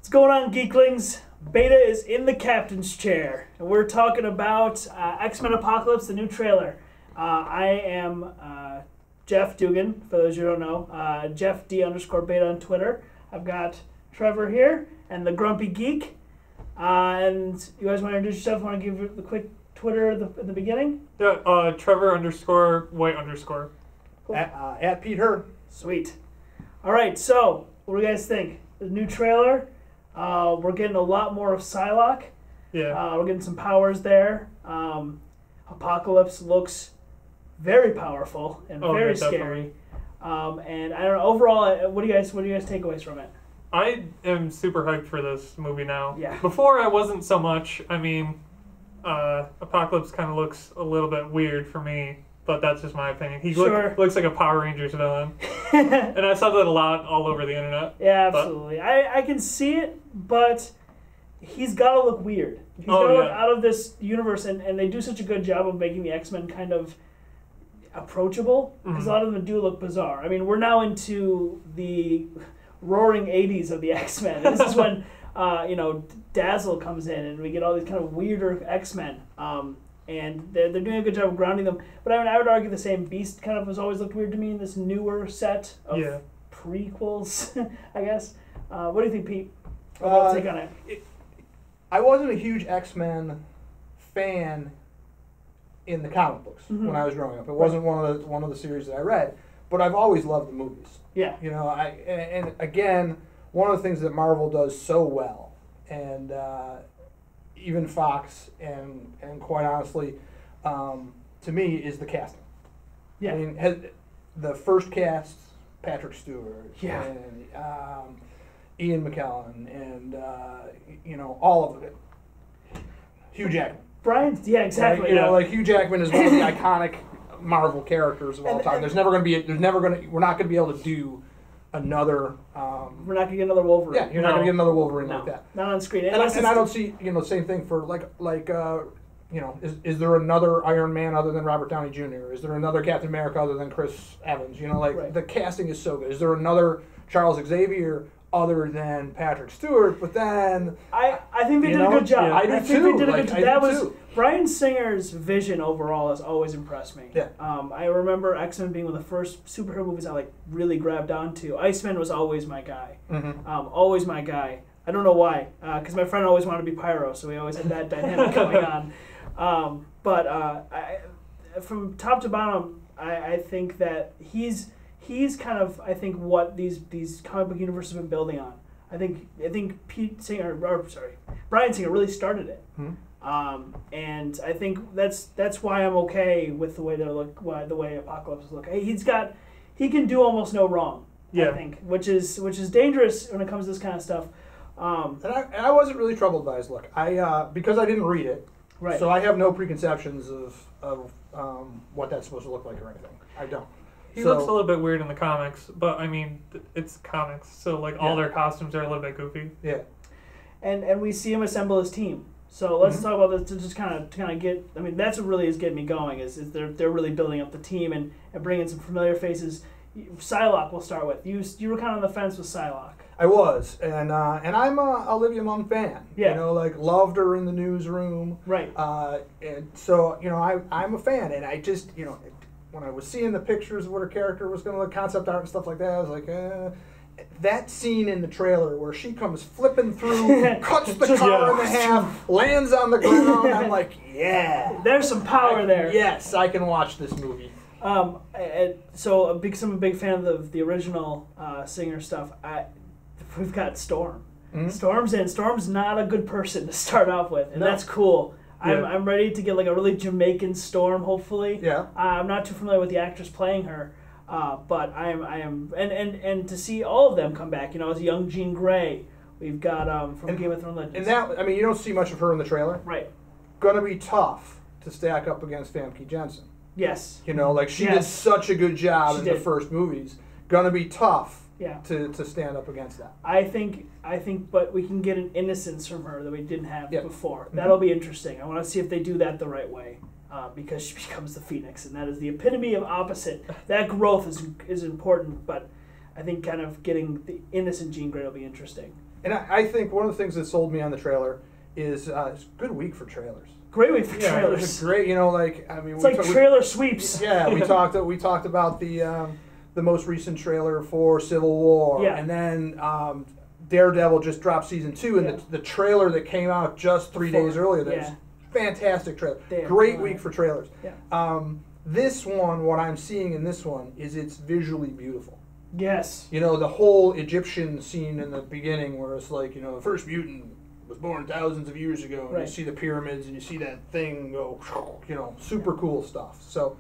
What's going on, Geeklings? Beta is in the captain's chair, and we're talking about X-Men Apocalypse, the new trailer. I am Jeff Dugan, for those who don't know. Jeff D_Beta on Twitter. I've got Trevor here, and the Grumpy Geek. And you guys want to introduce yourself? Want to give the quick Twitter at the beginning? Yeah, Trevor_White_. Cool. At Pete Hurd. Sweet. All right, so what do you guys think? The new trailer. We're getting a lot more of Psylocke. Yeah. We're getting some powers there. Apocalypse looks very powerful and very scary. And I don't know. Overall, what do you guys takeaways from it? I am super hyped for this movie now. Yeah. Before I wasn't so much. I mean, Apocalypse kind of looks a little bit weird for me, but that's just my opinion. He looks like a Power Rangers villain. And I saw that a lot all over the internet. Yeah, absolutely. I can see it, but he's got to look weird. He's got to look out of this universe, and they do such a good job of making the X-Men kind of approachable, because a lot of them do look bizarre. I mean, we're now into the roaring 80s of the X-Men. This is when, Dazzle comes in, and we get all these kind of weirder X-Men. And they're doing a good job of grounding them. But I mean, I would argue the same. Beast kind of has always looked weird to me in this newer set of prequels, I guess. What do you think, Pete? Overall take on it? I wasn't a huge X-Men fan in the comic books when I was growing up. It wasn't one of the series that I read, but I've always loved the movies. Yeah. And again, one of the things that Marvel does so well, and even Fox, and quite honestly, to me, is the casting. Yeah. I mean, the first cast, Patrick Stewart, and Ian McKellen, and all of it. Hugh Jackman. Exactly. Like Hugh Jackman is one of the iconic Marvel characters of all time. We're not going to be able to do another. We're not going to get another Wolverine. Yeah, you're not going to get another Wolverine like that. Not on screen. And I don't see same thing for is there another Iron Man other than Robert Downey Jr.? Is there another Captain America other than Chris Evans? The casting is so good. Is there another Charles Xavier other than Patrick Stewart? But then I think they did a good job. Yeah, I do think too. They did a good job. That was Bryan Singer's vision overall has always impressed me. Yeah. I remember X-Men being one of the first superhero movies I really grabbed onto. Iceman was always my guy. Always my guy. I don't know why, because my friend always wanted to be Pyro, so we always had that dynamic going on. From top to bottom, I think that he's kind of, I think, what these comic book universes have been building on. I think Bryan Singer really started it. And I think that's why I'm okay with the way they look, the way Apocalypse look. He can do almost no wrong. Yeah. I think, which is dangerous when it comes to this kind of stuff. And I wasn't really troubled by his look. Because I didn't read it. Right. So I have no preconceptions of what that's supposed to look like or anything. I don't. He looks a little bit weird in the comics, but I mean, it's comics, so all their costumes are a little bit goofy. Yeah. And we see him assemble his team. So let's talk about this to just kind of get. I mean, that's what really is getting me going. Is they're really building up the team and bringing some familiar faces. Psylocke, we'll start with. You were kind of on the fence with Psylocke. I was, and I'm a Olivia Munn fan. Yeah. Loved her in the newsroom. Right. And so I'm a fan, and I just when I was seeing the pictures of what her character was going to look, concept art and stuff like that, I was like, that scene in the trailer where she comes flipping through, cuts the car in half, lands on the ground. I'm like, yeah, there's some power there. Yes, I can watch this movie. So I'm a big fan of the original Singer stuff. We've got Storm. Storm's in. Storm's not a good person to start off with, and that's cool. Yeah. I'm ready to get like a really Jamaican Storm, hopefully. Yeah. I'm not too familiar with the actress playing her, but I am, and to see all of them come back, as a young Jean Grey. We've got from Game of Thrones Legends. And that, you don't see much of her in the trailer. Right. Gonna be tough to stack up against Famke Janssen. Yes. She did such a good job in the first movies. Gonna be tough. Yeah. To stand up against that. I think, but we can get an innocence from her that we didn't have before. That'll be interesting. I want to see if they do that the right way, because she becomes the Phoenix, and that is the epitome of opposite. That growth is important, but I think kind of getting the innocent Jean Grey will be interesting. And I think one of the things that sold me on the trailer is it's a good week for trailers. Great week for trailers. It was great, it's like trailer sweeps. Yeah, we talked about the most recent trailer for Civil War, and then Daredevil just dropped season 2, and the trailer that came out just 3 days earlier. That was fantastic trailer. Great week for trailers. Yeah. This one, what I'm seeing in this one is it's visually beautiful. Yes. The whole Egyptian scene in the beginning where it's like, the first mutant was born thousands of years ago, and you see the pyramids and you see that thing go, super cool stuff. So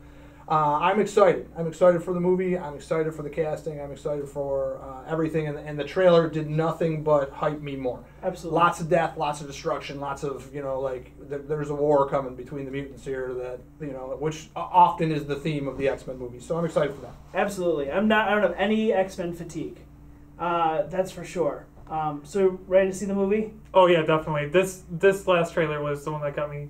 I'm excited. I'm excited for the movie. I'm excited for the casting. I'm excited for everything. And the trailer did nothing but hype me more. Absolutely. Lots of death, lots of destruction, lots of, there's a war coming between the mutants here that, which often is the theme of the X-Men movies. So I'm excited for that. Absolutely. I don't have any X-Men fatigue. That's for sure. So ready to see the movie? Oh yeah, definitely. This last trailer was the one that got me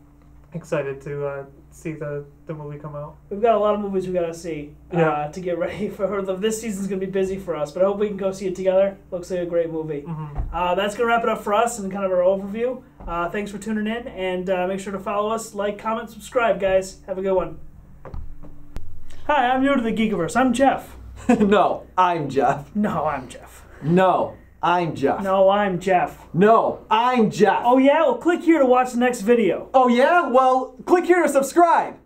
excited to see the movie come out. We've got a lot of movies we got to see to get ready for this season's going to be busy for us, but I hope we can go see it together. Looks like a great movie. That's going to wrap it up for us and kind of our overview. Thanks for tuning in, and make sure to follow us, like, comment, subscribe, guys. Have a good one. Hi, I'm new to the Geekiverse. I'm Jeff. No, I'm Jeff. No, I'm Jeff. No, I'm Jeff. No, I'm Jeff. No, I'm Jeff. Oh yeah? Well, click here to watch the next video. Oh yeah? Well, click here to subscribe.